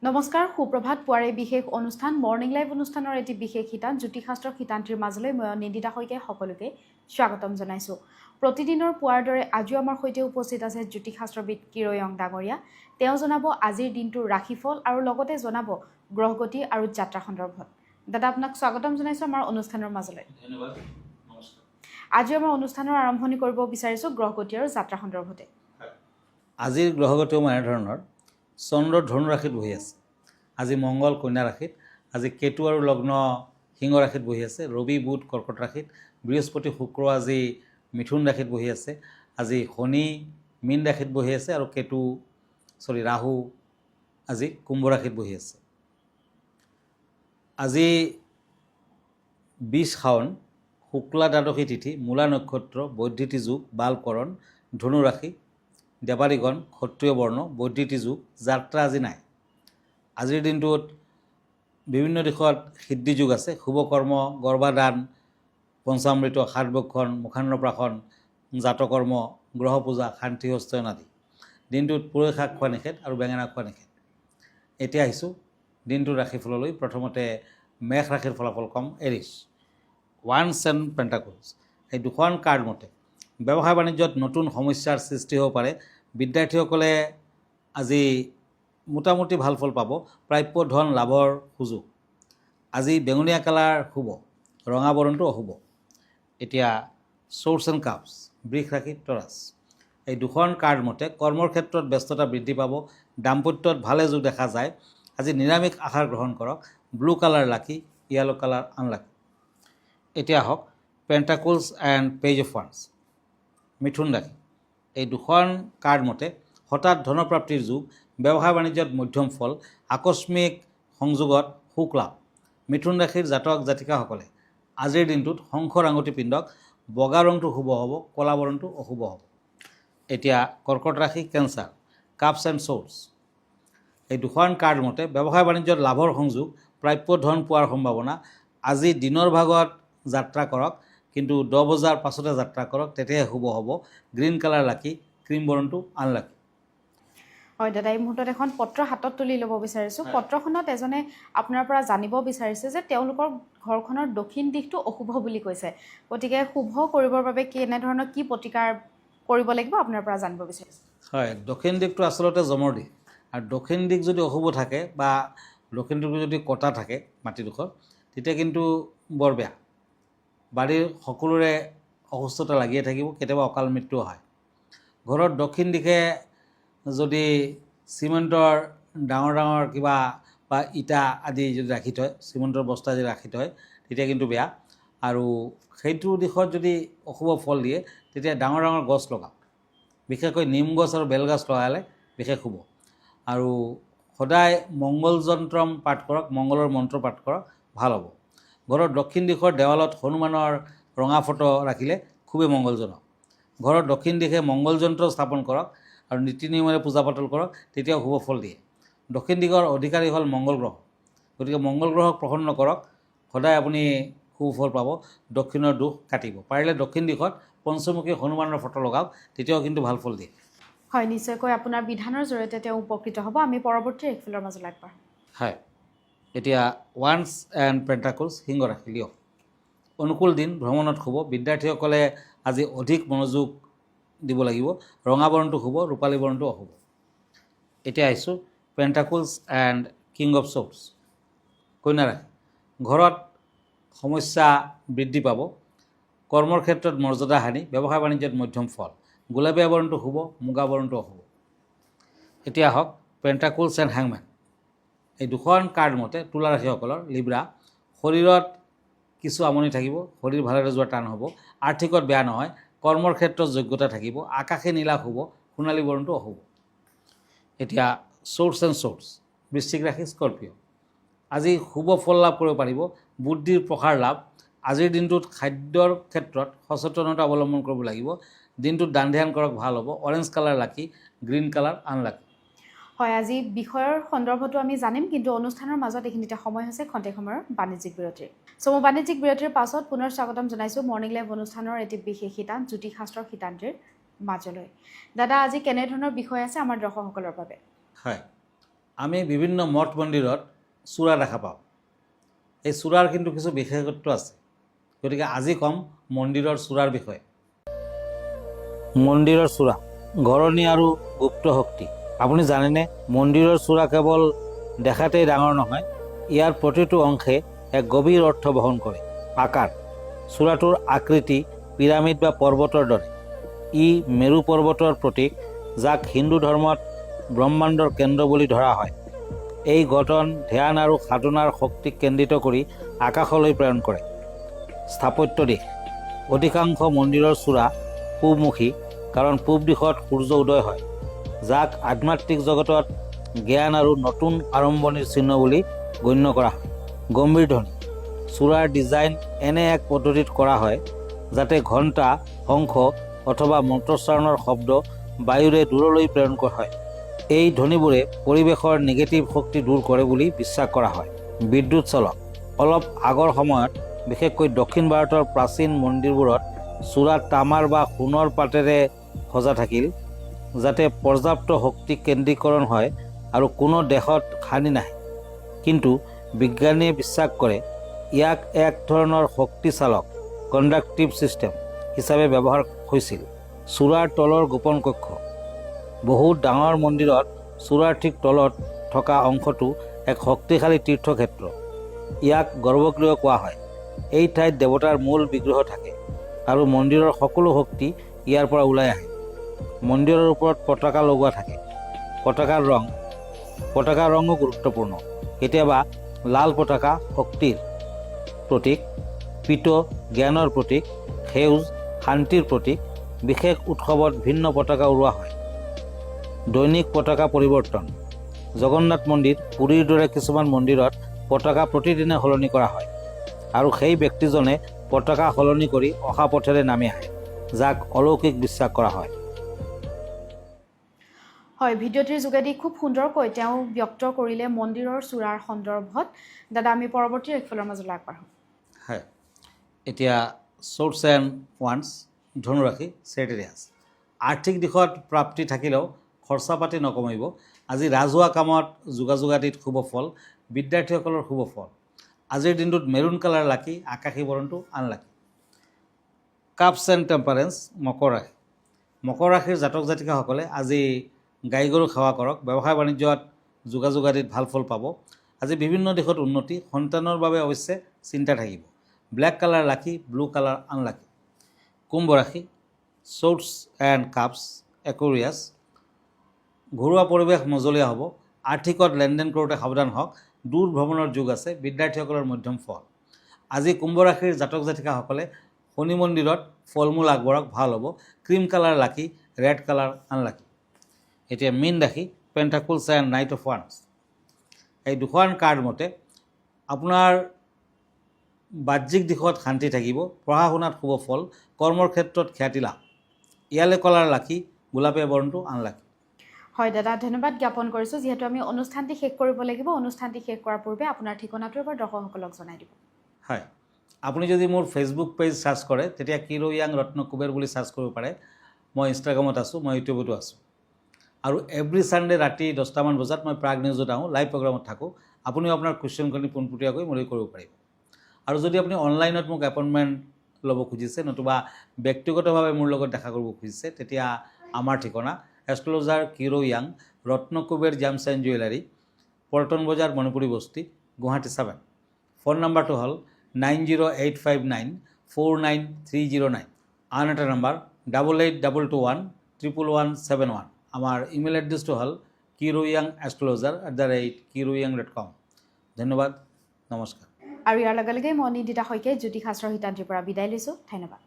নমস্কাৰ সুপ্ৰভাত পুৱাৰে বিশেষ অনুষ্ঠান মৰ্নিং লাইভ অনুষ্ঠানৰ এটি বিশেষ শিতান জ্যোতিষশাস্ত্ৰ শিতান্তিৰ মাজলৈ মই নিদিতা শইকীয়াই সকলোকে স্বাগতম জনাইছোঁ। প্ৰতিদিনৰ পুৱাৰ দৰে আজিও আমাৰ সৈতে উপস্থিত আছে জ্যোতিষশাস্ত্ৰবিদ কিৰয়ং ডাঙৰীয়া। তেওঁ জনাব আজিৰ দিনটোৰ ৰাশিফল আৰু লগতে জনাব গ্ৰহগতি আৰু যাত্ৰা সন্দৰ্ভত। দাদা আপোনাক স্বাগতম জনাইছোঁ আমাৰ অনুষ্ঠানৰ মাজলৈ। ধন্যবাদ। নমস্কাৰ। আজি আমাৰ অনুষ্ঠানৰ আৰম্ভণি কৰিব বিচাৰিছোঁ গ্ৰহগতি আৰু যাত্ৰা সন্দৰ্ভতে। আজিৰ গ্ৰহগতিও এনেধৰণৰ চন্দ্ৰ ধনু ৰাশিত বহি আছে। আজি মংগল কন্যা ৰাশিত, আজি কেতু আৰু লগ্ন সিংহ ৰাশিত বহি আছে, ৰবি বুধ কৰ্কট ৰাশিত, বৃহস্পতি শুক্ৰ আজি মিথুন ৰাশিত বহি আছে, আজি শনি মীন ৰাশিত বহি আছে আৰু ৰাহু আজি কুম্ভ ৰাশিত বহি আছে। আজি 20 শাওণ শুক্লা দ্বাদশী তিথি, মূলা নক্ষত্ৰ, বৈদ্যুতি যুগ, বালকৰণ, ধনু ৰাশি, দেৱাৰীগণ, ক্ষত্ৰিয় বৰ্ণ, বৈদ্যুতি যুগ, যাত্ৰা আজি নাই। আজিৰ দিনটোত বিভিন্ন দিশত সিদ্ধি যুগ আছে। শুভকৰ্ম, গৰ্ভাধান, পঞ্চামৃত, সাতভক্ষণ, মুখান্নপ্ৰাশন, জাতকৰ্ম, গ্ৰহ পূজা, শান্তি হস্তয়ন আদি। দিনটোত পুৰৈ শাক খোৱা নিষেধ আৰু বেঙেনা খোৱা নিষেধ। এতিয়া আহিছোঁ দিনটোৰ ৰাশিফললৈ। প্ৰথমতে মেষ ৰাশিৰ ফলাফল কম। এৰিছ, ওৱান্স এণ্ড পেণ্টাকলছ, এই দুখন কাৰ্ড মতে ব্যৱসায় বাণিজ্যত নতুন সমস্যাৰ সৃষ্টি হ'ব পাৰে। বিদ্যাৰ্থীসকলে আজি মোটামুটি ভাল ফল পাব। প্ৰাপ্য ধন লাভৰ সুযোগ। আজি বেঙুনীয়া কালাৰ শুভ, ৰঙা বৰণটো অশুভ। এতিয়া চ'ৰ্চ এণ্ড কাপছ, বৃষ ৰাশি, তৰাছ, এই দুখন কাৰ্ড মতে কৰ্মৰ ক্ষেত্ৰত ব্যস্ততা বৃদ্ধি পাব। দাম্পত্যত ভালে যোগ দেখা যায়। আজি নিৰামিষ আহাৰ গ্ৰহণ কৰক। ব্লু কালাৰ লাকি, য়েলো কালাৰ আনলাকি। এতিয়া আহক পেণ্টাকলছ এণ্ড পেজ অফ ওৱান্স, মিথুন ৰাশি, এই দুখন কাৰ্ড মতে হঠাৎ ধনপ্ৰাপ্তিৰ যুগ, ব্যৱসায় বাণিজ্যত মধ্যম ফল, আকস্মিক সংযোগত সুখ লাভ। মিথুন ৰাশিৰ জাতক জাতিকাসকলে আজিৰ দিনটোত শংখৰ আঙুঠি পিন্ধক। বগা ৰংটো শুভ হ'ব, ক'লা বৰণটো অশুভ হ'ব। এতিয়া কৰ্কট ৰাশি, কেঞ্চাৰ, কাপছ এণ্ড চ'ৰ্চ, এই দুখন কাৰ্ড মতে ব্যৱসায় বাণিজ্যত লাভৰ সংযোগ, প্ৰাপ্য ধন পোৱাৰ সম্ভাৱনা। আজি দিনৰ ভাগত যাত্ৰা কৰক, কিন্তু 10 বজাৰ পাছতে যাত্ৰা কৰক, তেতিয়াহে শুভ হ'ব। গ্ৰীণ কালাৰ লাকি, ক্ৰীম বৰণটো আনলাকি। হয় দাদা, এই মুহূৰ্তত এখন পত্ৰ হাতত তুলি ল'ব বিচাৰিছোঁ। পত্ৰখনত এজনে আপোনাৰ পৰা জানিব বিচাৰিছে যে তেওঁলোকৰ ঘৰখনৰ দক্ষিণ দিশটো অশুভ বুলি কৈছে। গতিকে শুভ কৰিবৰ বাবে কেনেধৰণৰ কি প্ৰতিকাৰ কৰিব লাগিব আপোনাৰ পৰা জানিব বিচাৰিছোঁ। হয়, দক্ষিণ দিশটো আচলতে যমৰ দিশ, আৰু দক্ষিণ দিশ যদি অশুভ থাকে বা দক্ষিণ দিশটো যদি কটা থাকে মাটিডোখৰ, তেতিয়া কিন্তু বৰ বেয়া। বাৰীৰ সকলোৰে অসুস্থতা লাগিয়ে থাকিব, কেতিয়াবা অকাল মৃত্যু হয়। ঘৰত দক্ষিণ দিশে যদি চিমেণ্টৰ ডাঙৰ ডাঙৰ কিবা বা ইটা আদি যদি ৰাখি থয়, চিমেণ্টৰ বস্তা যদি ৰাখি থয়, তেতিয়া কিন্তু বেয়া। আৰু সেইটো দিশত যদি অশুভ ফল দিয়ে, তেতিয়া ডাঙৰ ডাঙৰ গছ লগাওক, বিশেষকৈ নিম গছ আৰু বেলগছ লগালে বিশেষ শুভ। আৰু সদায় মংগল যন্ত্ৰম পাঠ কৰক, মংগলৰ মন্ত্ৰ পাঠ কৰক, ভাল হ'ব। ঘৰৰ দক্ষিণ দিশৰ দেৱালত হনুমানৰ ৰঙা ফটো ৰাখিলে খুবেই মংগলজনক। ঘৰৰ দক্ষিণ দিশে মংগল যন্ত্ৰ স্থাপন কৰক আৰু নীতি নিয়মেৰে পূজা পাতল কৰক, তেতিয়াও শুভ ফল দিয়ে। দক্ষিণ দিশৰ অধিকাৰী হ'ল মংগল গ্ৰহ, গতিকে মংগল গ্ৰহক প্ৰসন্ন কৰক, সদায় আপুনি শুভ ফল পাব। দক্ষিণৰ দোষ কাটিব। পাৰিলে দক্ষিণ দিশত পঞ্চমুখী হনুমানৰ ফটো লগাওক, তেতিয়াও কিন্তু ভাল ফল দিয়ে। হয়, নিশ্চয়কৈ আপোনাৰ বিধানৰ জৰিয়তে তেওঁ উপকৃত হ'ব। আমি পৰৱৰ্তী ৰাশিফলৰ মাজলৈ আগবাঢ়ো। হয়, এতিয়া ওৱান্স এণ্ড পেণ্টাকলছ, সিংহ ৰাশি, লিঅ', অনুকূল দিন, ভ্ৰমণত শুভ। বিদ্যাৰ্থীসকলে আজি অধিক মনোযোগ দিব লাগিব। ৰঙা বৰণটো শুভ, ৰূপালী বৰণটো অশুভ। এতিয়া আহিছোঁ পেণ্টাকলছ এণ্ড কিং অফ চ'ৰ্চ, কন্যা ৰাশি, ঘৰত সমস্যা বৃদ্ধি পাব। কৰ্মৰ ক্ষেত্ৰত মৰ্যাদা হানি, ব্যৱসায় বাণিজ্যত মধ্যম ফল। গোলাপীয়া বৰণটো শুভ, মুগা বৰণটো অশুভ। এতিয়া আহক পেণ্টাকলছ এণ্ড হেংমেন, এই দুখন কাৰ্ড মতে তুলা ৰাশিসকলৰ, লিব্ৰা, শৰীৰত কিছু আমনি থাকিব, শৰীৰ ভালদৰে যোৱা টান হ'ব। আৰ্থিকত বেয়া নহয়, কৰ্মৰ ক্ষেত্ৰত যোগ্যতা থাকিব। আকাশী নীলা শুভ, সোণালী বৰণটো অশুভ। এতিয়া চ'ৰ্চ এণ্ড চ'ৰ্চ, বৃশ্চিক ৰাশি, স্কৰ্পিঅ', আজি শুভ ফল লাভ কৰিব পাৰিব। বুদ্ধিৰ প্ৰসাৰ লাভ। আজিৰ দিনটোত খাদ্যৰ ক্ষেত্ৰত সচেতনতা অৱলম্বন কৰিব লাগিব। দিনটোত দান ধ্যান কৰক, ভাল হ'ব। অৰেঞ্জ কালাৰ লাকি, গ্ৰীণ কালাৰ আনলাকি। হয়, আজি বিষয়ৰ সন্দৰ্ভতো আমি জানিম, কিন্তু অনুষ্ঠানৰ মাজত এইখিনিতে সময় হৈছে খন্তেক সময়ৰ বাণিজ্যিক বিৰতিৰ। মই বাণিজ্যিক বিৰতিৰ পাছত পুনৰ স্বাগতম জনাইছোঁ মৰ্নিং লাইভ অনুষ্ঠানৰ এটি বিশেষ শিতান জ্যোতিষশাস্ত্ৰৰ শিতান্তিৰ মাজলৈ। দাদা, আজি কেনেধৰণৰ বিষয় আছে আমাৰ দৰ্শকসকলৰ বাবে? হয়, আমি বিভিন্ন মঠ মন্দিৰত চূড়া দেখা পাওঁ। এই চূড়াৰ কিন্তু কিছু বিশেষত্ব আছে, গতিকে আজি ক'ম মন্দিৰৰ চূড়াৰ বিষয়ে। মন্দিৰৰ চূড়া ঘৰণী আৰু গুপ্ত শক্তি। আপুনি জানেনে, মন্দিৰৰ চূড়া কেৱল দেখাতেই ডাঙৰ নহয়, ইয়াৰ প্ৰতিটো অংশে এক গভীৰ অৰ্থ বহন কৰে। আকাৰ চূড়াটোৰ আকৃতি পিৰামিড বা পৰ্বতৰ দৰে। ই মেৰু পৰ্বতৰ প্ৰতীক, যাক হিন্দু ধৰ্মত ব্ৰহ্মাণ্ডৰ কেন্দ্ৰ বুলি ধৰা হয়। এই গঠন ধ্যান আৰু সাধনাৰ শক্তিক কেন্দ্ৰিত কৰি আকাশলৈ প্ৰেৰণ কৰে। স্থাপত্য দিশ অধিকাংশ মন্দিৰৰ চূড়া পূবমুখী, কাৰণ পূব দিশত সূৰ্য উদয় হয়, যাক আধ্যাত্মিক জগতত জ্ঞান আৰু নতুন আৰম্ভণিৰ চিহ্ন বুলি গণ্য কৰা হয়। গম্ভীৰ ধ্বনি চূড়াৰ ডিজাইন এনে এক পদ্ধতিত কৰা হয় যাতে ঘণ্টা, শংখ অথবা মন্ত্ৰোচ্চাৰণৰ শব্দ বায়ুৰে দূৰলৈ প্ৰেৰণ কৰা হয়। এই ধ্বনিবোৰে পৰিৱেশৰ নিগেটিভ শক্তি দূৰ কৰে বুলি বিশ্বাস কৰা হয়। বিদ্যুৎ চলক অলপ আগৰ সময়ত বিশেষকৈ দক্ষিণ ভাৰতৰ প্ৰাচীন মন্দিৰবোৰত চূড়াত তামাৰ বা সোণৰ পাতেৰে সজা থাকিল, যাতে পৰ্যাপ্ত শক্তি কেন্দ্ৰীকৰণ হয় আৰু কোনো দেশত হানি নাহে। কিন্তু বিজ্ঞানীয়ে বিশ্বাস কৰে ইয়াক এক ধৰণৰ শক্তি চালক কণ্ডাক্টিভ ছিষ্টেম হিচাপে ব্যৱহাৰ হৈছিল। চূড়াৰ তলৰ গোপন কক্ষ বহুত ডাঙৰ মন্দিৰত চূড়াৰ ঠিক তলত থকা অংশটো এক শক্তিশালী তীৰ্থক্ষেত্ৰ। ইয়াক গৰ্ভগৃহ কোৱা হয়। এই ঠাইত দেৱতাৰ মূল বিগ্ৰহ থাকে আৰু মন্দিৰৰ সকলো শক্তি ইয়াৰ পৰা ওলাই আহে। মন্দিৰৰ ওপৰত পতাকা লগোৱা থাকে। পতাকাৰ ৰঙো গুৰুত্বপূৰ্ণ। কেতিয়াবা লাল পতাকা শক্তিৰ প্ৰতীক, পীত জ্ঞানৰ প্ৰতীক, সেউজ শান্তিৰ প্ৰতীক। বিশেষ উৎসৱত ভিন্ন পতাকা উৰুৱা হয়। দৈনিক পতাকা পৰিৱৰ্তন জগন্নাথ মন্দিৰ, পুৰীৰ দৰে কিছুমান মন্দিৰত পতাকা প্ৰতিদিনে সলনি কৰা হয় আৰু সেই ব্যক্তিজনে পতাকা সলনি কৰি অহা পথেৰে নামি আহে, যাক অলৌকিক বিশ্বাস কৰা হয়। হয়, ভিডিঅ'টিৰ যোগেদি খুব সুন্দৰকৈ তেওঁ ব্যক্ত কৰিলে মন্দিৰৰ চূড়াৰ সন্দৰ্ভত। দাদা, আমি পৰৱৰ্তী ৰাশিফলৰ মাজলৈ আগবাঢ়োঁ। হয়, এতিয়া চ'ৰ্টছ এণ্ড ওৱান্স ধনুৰাশি চেৰিটেৰিয়াছ। আৰ্থিক দিশত প্ৰাপ্তি থাকিলেও খৰচা পাতি নকমিব। আজি ৰাজহুৱা কামত যোগাযোগ আদিত শুভ ফল, বিদ্যাৰ্থীসকলৰ শুভ ফল। আজিৰ দিনটোত মেৰুণ কালাৰ লাকি, আকাশী বৰণটো আনলাকি। কাপছ এণ্ড টেম্পাৰেঞ্চ মকৰ ৰাশি। মকৰ ৰাশিৰ জাতক জাতিকাসকলে আজি গাই গৰু সেৱা কৰক। ব্যৱসায় বাণিজ্যত যোগাযোগ আদিত ভাল ফল পাব। আজি বিভিন্ন দিশত উন্নতি, সন্তানৰ বাবে অৱশ্যে চিন্তা থাকিব। ব্লেক কালাৰ লাকি, ব্লু কালাৰ আনলাকি। কুম্ভ ৰাশি চ'ৰ্টছ এণ্ড কাপছ একুৰিয়াছ। ঘৰুৱা পৰিৱেশ মজলীয়া হ'ব। আৰ্থিকত লেনদেন কৰোঁতে সাৱধান হওক। দূৰ ভ্ৰমণৰ যোগ আছে। বিদ্যাৰ্থীসকলৰ মধ্যম ফল। আজি কুম্ভ ৰাশিৰ জাতক জাতিকাসকলে শনি মন্দিৰত ফল মূল আগবঢ়াওক, ভাল হ'ব। ক্ৰীম কালাৰ লাকি, ৰেড কালাৰ আনলাকি। এতিয়া মীন ৰাশি পেণ্টাকুলছ এণ্ড নাইট অফ ওৱান্স। এই দুখন কাৰ্ড মতে আপোনাৰ বাহ্যিক দিশত শান্তি থাকিব, পঢ়া শুনাত শুভ ফল, কৰ্মৰ ক্ষেত্ৰত খ্যাতি লাভ। ইয়ালে কালাৰ লাকি, গোলাপীয়া বৰণটো আনলাকি। হয় দাদা, ধন্যবাদ জ্ঞাপন কৰিছোঁ। যিহেতু আমি অনুষ্ঠানটি শেষ কৰিব লাগিব, অনুষ্ঠানটি শেষ কৰাৰ পূৰ্বে আপোনাৰ ঠিকনাটো এবাৰ দৰ্শকসকলক জনাই দিব। হয়, আপুনি যদি মোৰ ফেচবুক পেজ চাৰ্চ কৰে তেতিয়া কিৰো য়াং ৰত্ন কুবেৰ বুলি চাৰ্চ কৰিব পাৰে। মই ইনষ্টাগ্ৰামত আছোঁ, মই ইউটিউবতো আছোঁ। আৰু এভৰি ছানডে ৰাতি 10টামান বজাত মই প্ৰাগ নিউজত আহোঁ, লাইভ প্ৰগ্ৰামত থাকোঁ। আপুনিও আপোনাৰ কুৱেশ্যনখিনি পোনপটীয়াকৈ মোলৈ কৰিব পাৰিব। আৰু যদি আপুনি অনলাইনত মোক এপইণ্টমেণ্ট ল'ব খুজিছে, নতুবা ব্যক্তিগতভাৱে মোৰ লগত দেখা কৰিব খুজিছে, তেতিয়া আমাৰ ঠিকনা এষ্ট্ৰলজাৰ কিৰো য়াং Ratna Kuber gems and jewellery, Paltan Bazaar, Manipuri বস্তি, গুৱাহাটী 7। ফোন নাম্বাৰটো হ'ল 9085949309। আন এটা নাম্বাৰ 8822111171। আমাৰ ইমেইল এড্ৰেছটো হ'ল kiroyangastrologer@kiroyang.com। ধন্যবাদ, নমস্কাৰ। আৰু ইয়াৰ লগে লগে মই নিদিতা শইকীয়াই জ্যোতিষশাস্ত্ৰ হিতান্তিৰ পৰা বিদায় লৈছোঁ। ধন্যবাদ।